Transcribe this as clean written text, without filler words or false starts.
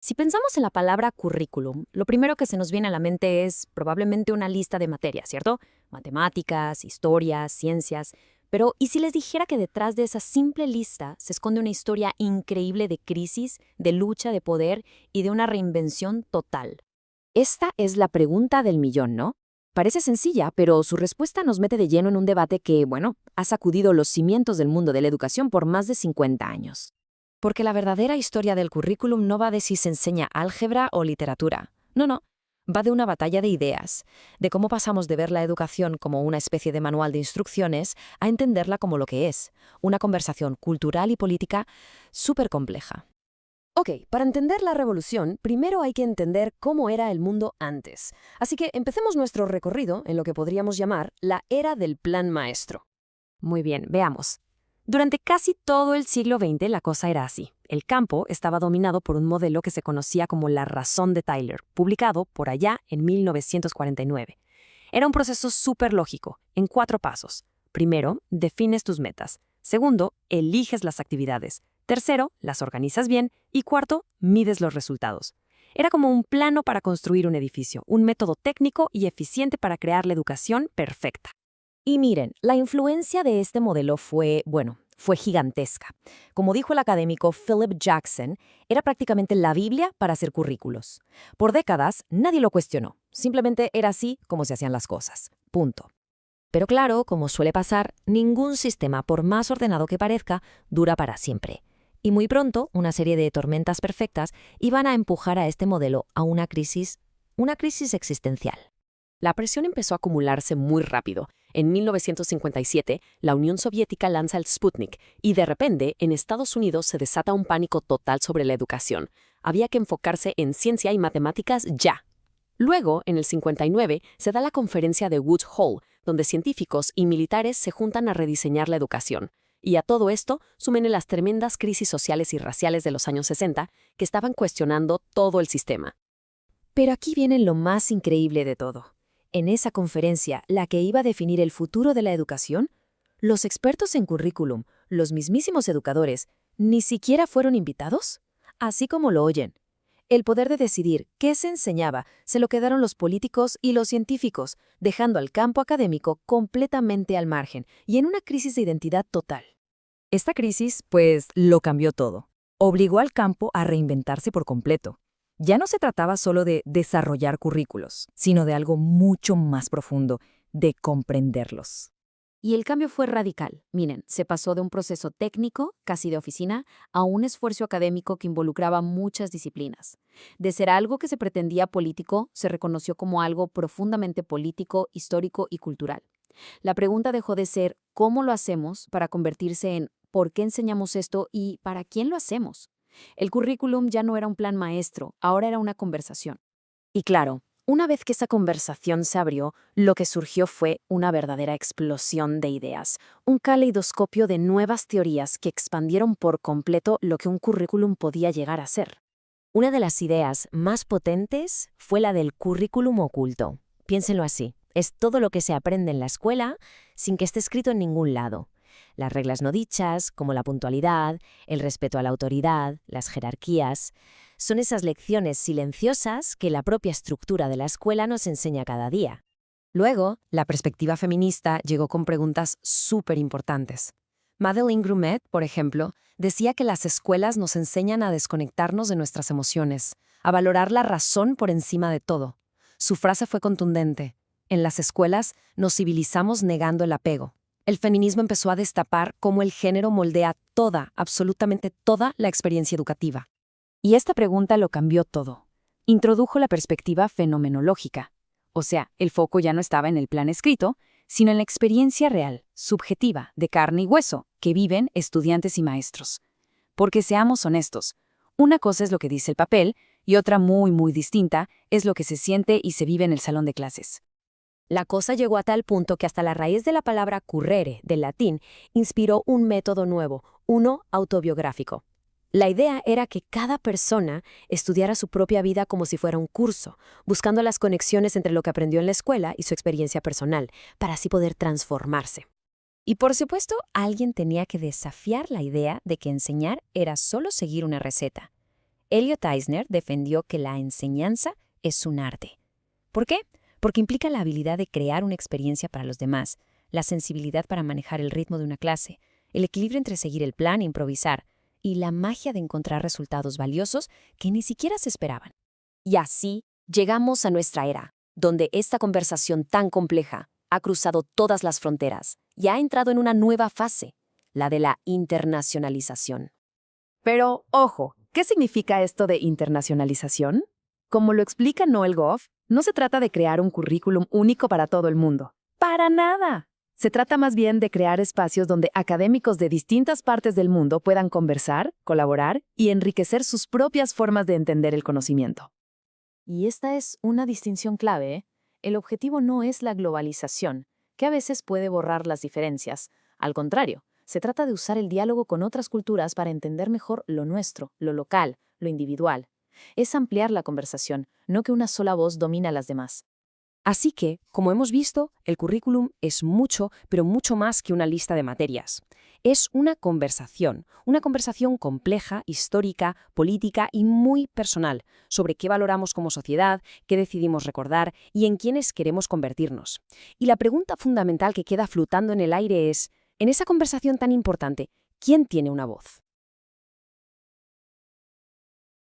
Si pensamos en la palabra currículum, lo primero que se nos viene a la mente es probablemente una lista de materias, ¿cierto? Matemáticas, historias, ciencias. Pero, ¿y si les dijera que detrás de esa simple lista se esconde una historia increíble de crisis, de lucha de poder y de una reinvención total? Esta es la pregunta del millón, ¿no? Parece sencilla, pero su respuesta nos mete de lleno en un debate que, bueno, ha sacudido los cimientos del mundo de la educación por más de 50 años. Porque la verdadera historia del currículum no va de si se enseña álgebra o literatura. No, va de una batalla de ideas, de cómo pasamos de ver la educación como una especie de manual de instrucciones a entenderla como lo que es, una conversación cultural y política súper compleja. Ok, para entender la revolución, primero hay que entender cómo era el mundo antes. Así que empecemos nuestro recorrido en lo que podríamos llamar la era del plan maestro. Muy bien, veamos. Durante casi todo el siglo XX la cosa era así. El campo estaba dominado por un modelo que se conocía como la razón de Tyler, publicado por allá en 1949. Era un proceso súper lógico, en 4 pasos. Primero, defines tus metas. Segundo, eliges las actividades. Tercero, las organizas bien. Y cuarto, mides los resultados. Era como un plano para construir un edificio, un método técnico y eficiente para crear la educación perfecta. Y miren, la influencia de este modelo fue gigantesca. Como dijo el académico Philip Jackson, era prácticamente la Biblia para hacer currículos. Por décadas, nadie lo cuestionó. Simplemente era así como se hacían las cosas. Punto. Pero claro, como suele pasar, ningún sistema, por más ordenado que parezca, dura para siempre. Y muy pronto, una serie de tormentas perfectas iban a empujar a este modelo a una crisis existencial. La presión empezó a acumularse muy rápido. En 1957, la Unión Soviética lanza el Sputnik y de repente, en Estados Unidos se desata un pánico total sobre la educación. Había que enfocarse en ciencia y matemáticas ya. Luego, en el 59, se da la conferencia de Woods Hole, donde científicos y militares se juntan a rediseñar la educación. Y a todo esto, súmenle las tremendas crisis sociales y raciales de los años 60, que estaban cuestionando todo el sistema. Pero aquí viene lo más increíble de todo. En esa conferencia, la que iba a definir el futuro de la educación, los expertos en currículum, los mismísimos educadores, ni siquiera fueron invitados. Así como lo oyen. El poder de decidir qué se enseñaba se lo quedaron los políticos y los científicos, dejando al campo académico completamente al margen y en una crisis de identidad total. Esta crisis, pues, lo cambió todo. Obligó al campo a reinventarse por completo. Ya no se trataba solo de desarrollar currículos, sino de algo mucho más profundo, de comprenderlos. Y el cambio fue radical. Miren, se pasó de un proceso técnico, casi de oficina, a un esfuerzo académico que involucraba muchas disciplinas. De ser algo que se pretendía político, se reconoció como algo profundamente político, histórico y cultural. La pregunta dejó de ser ¿cómo lo hacemos? Para convertirse en ¿por qué enseñamos esto y para quién lo hacemos? El currículum ya no era un plan maestro, ahora era una conversación. Y claro, una vez que esa conversación se abrió, lo que surgió fue una verdadera explosión de ideas, un caleidoscopio de nuevas teorías que expandieron por completo lo que un currículum podía llegar a ser. Una de las ideas más potentes fue la del currículum oculto. Piénsenlo así, es todo lo que se aprende en la escuela sin que esté escrito en ningún lado. Las reglas no dichas, como la puntualidad, el respeto a la autoridad, las jerarquías, son esas lecciones silenciosas que la propia estructura de la escuela nos enseña cada día. Luego, la perspectiva feminista llegó con preguntas súper importantes. Madeleine Grumet, por ejemplo, decía que las escuelas nos enseñan a desconectarnos de nuestras emociones, a valorar la razón por encima de todo. Su frase fue contundente. En las escuelas nos civilizamos negando el apego. El feminismo empezó a destapar cómo el género moldea toda, absolutamente toda la experiencia educativa. Y esta pregunta lo cambió todo. Introdujo la perspectiva fenomenológica. O sea, el foco ya no estaba en el plan escrito, sino en la experiencia real, subjetiva, de carne y hueso, que viven estudiantes y maestros. Porque seamos honestos, una cosa es lo que dice el papel y otra muy distinta es lo que se siente y se vive en el salón de clases. La cosa llegó a tal punto que hasta la raíz de la palabra currere, del latín, inspiró un método nuevo, uno autobiográfico. La idea era que cada persona estudiara su propia vida como si fuera un curso, buscando las conexiones entre lo que aprendió en la escuela y su experiencia personal, para así poder transformarse. Y por supuesto, alguien tenía que desafiar la idea de que enseñar era solo seguir una receta. Elliot Eisner defendió que la enseñanza es un arte. ¿Por qué? Porque implica la habilidad de crear una experiencia para los demás, la sensibilidad para manejar el ritmo de una clase, el equilibrio entre seguir el plan e improvisar, y la magia de encontrar resultados valiosos que ni siquiera se esperaban. Y así llegamos a nuestra era, donde esta conversación tan compleja ha cruzado todas las fronteras y ha entrado en una nueva fase, la de la internacionalización. Pero, ojo, ¿qué significa esto de internacionalización? Como lo explica Noel Goff, no se trata de crear un currículum único para todo el mundo. ¡Para nada! Se trata más bien de crear espacios donde académicos de distintas partes del mundo puedan conversar, colaborar y enriquecer sus propias formas de entender el conocimiento. Y esta es una distinción clave, ¿eh? El objetivo no es la globalización, que a veces puede borrar las diferencias. Al contrario, se trata de usar el diálogo con otras culturas para entender mejor lo nuestro, lo local, lo individual. Es ampliar la conversación, no que una sola voz domina a las demás. Así que, como hemos visto, el currículum es mucho, pero mucho más que una lista de materias. Es una conversación compleja, histórica, política y muy personal sobre qué valoramos como sociedad, qué decidimos recordar y en quiénes queremos convertirnos. Y la pregunta fundamental que queda flotando en el aire es, en esa conversación tan importante, ¿quién tiene una voz?